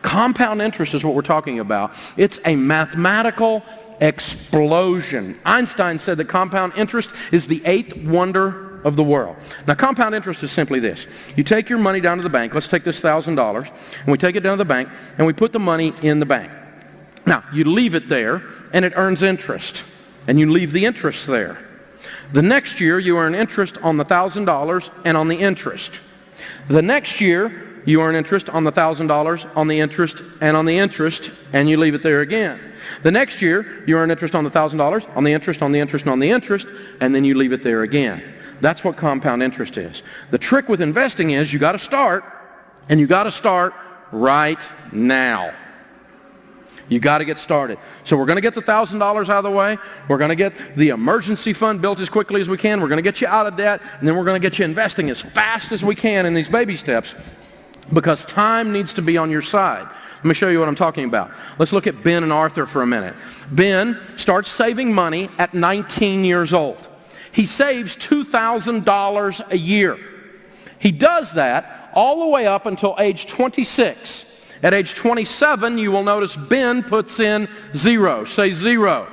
Compound interest is what we're talking about. It's a mathematical explosion. Einstein said that compound interest is the eighth wonder of the world. Now, compound interest is simply this. You take your money down to the bank. Let's take this $1,000, and we take it down to the bank, and we put the money in the bank. Now, you leave it there, and it earns interest, and you leave the interest there. The next year, you earn interest on the $1,000 and on the interest. The next year, you earn interest on the $1,000, on the interest, and on the interest, and you leave it there again. The next year, you earn interest on the $1,000, on the interest, on the interest, and on the interest, and then you leave it there again. That's what compound interest is. The trick with investing is you got to start, and you got to start right now. You got to get started. So we're going to get the $1,000 out of the way. We're going to get the emergency fund built as quickly as we can. We're going to get you out of debt, and then we're going to get you investing as fast as we can in these baby steps, because time needs to be on your side. Let me show you what I'm talking about. Let's look at Ben and Arthur for a minute. Ben starts saving money at 19 years old. He saves $2,000 a year. He does that all the way up until age 26. At age 27, you will notice Ben puts in zero. Say zero.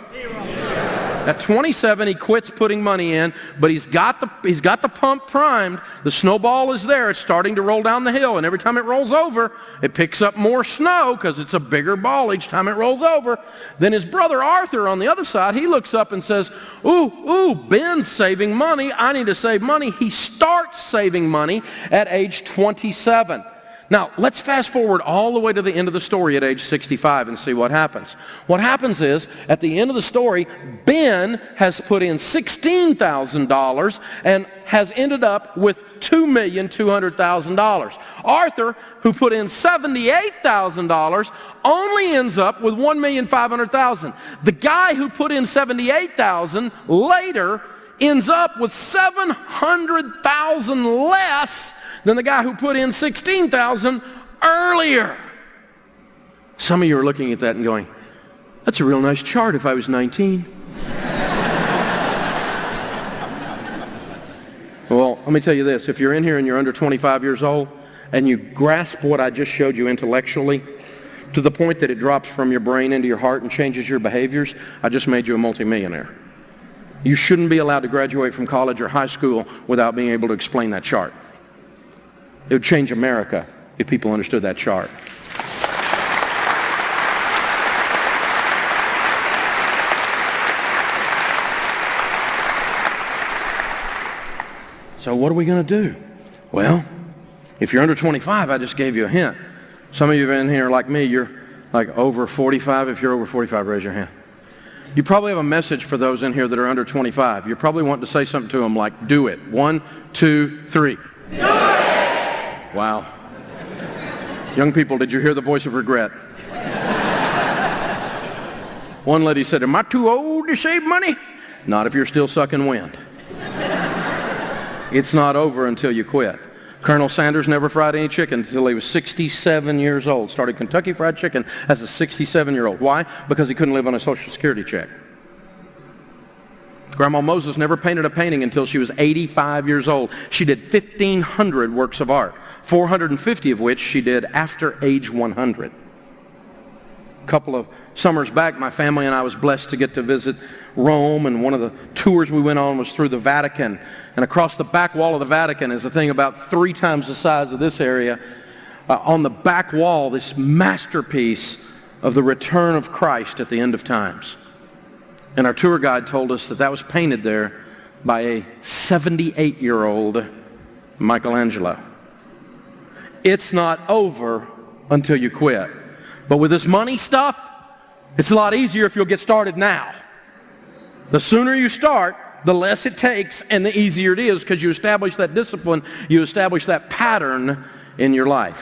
At 27, he quits putting money in, but he's got the pump primed. The snowball is there. It's starting to roll down the hill, and every time it rolls over, it picks up more snow because it's a bigger ball each time it rolls over. Then his brother Arthur on the other side, he looks up and says, ooh, Ben's saving money. I need to save money. He starts saving money at age 27. Now, let's fast forward all the way to the end of the story at age 65 and see what happens. What happens is, at the end of the story, Ben has put in $16,000 and has ended up with $2,200,000. Arthur, who put in $78,000, only ends up with $1,500,000. The guy who put in $78,000 later ends up with $700,000 less than the guy who put in $16,000 earlier. Some of you are looking at that and going, that's a real nice chart if I was 19. Well, let me tell you this. If you're in here and you're under 25 years old and you grasp what I just showed you intellectually to the point that it drops from your brain into your heart and changes your behaviors, I just made you a multimillionaire. You shouldn't be allowed to graduate from college or high school without being able to explain that chart. It would change America if people understood that chart. So what are we going to do? Well, if you're under 25, I just gave you a hint. Some of you in here like me, you're like over 45. If you're over 45, raise your hand. You probably have a message for those in here that are under 25. You're probably wanting to say something to them like, do it. 1, 2, 3. Do it! Wow. Young people, did you hear the voice of regret? One lady said, am I too old to save money? Not if you're still sucking wind. It's not over until you quit. Colonel Sanders never fried any chicken until he was 67 years old. Started Kentucky Fried Chicken as a 67-year-old. Why? Because he couldn't live on a Social Security check. Grandma Moses never painted a painting until she was 85 years old. She did 1,500 works of art, 450 of which she did after age 100. A couple of summers back, my family and I was blessed to get to visit Rome, and one of the tours we went on was through the Vatican. And across the back wall of the Vatican is a thing about 3 times the size of this area. On the back wall, this masterpiece of the return of Christ at the end of times. And our tour guide told us that that was painted there by a 78-year-old Michelangelo. It's not over until you quit. But with this money stuff, it's a lot easier if you'll get started now. The sooner you start, the less it takes and the easier it is, because you establish that discipline, you establish that pattern in your life.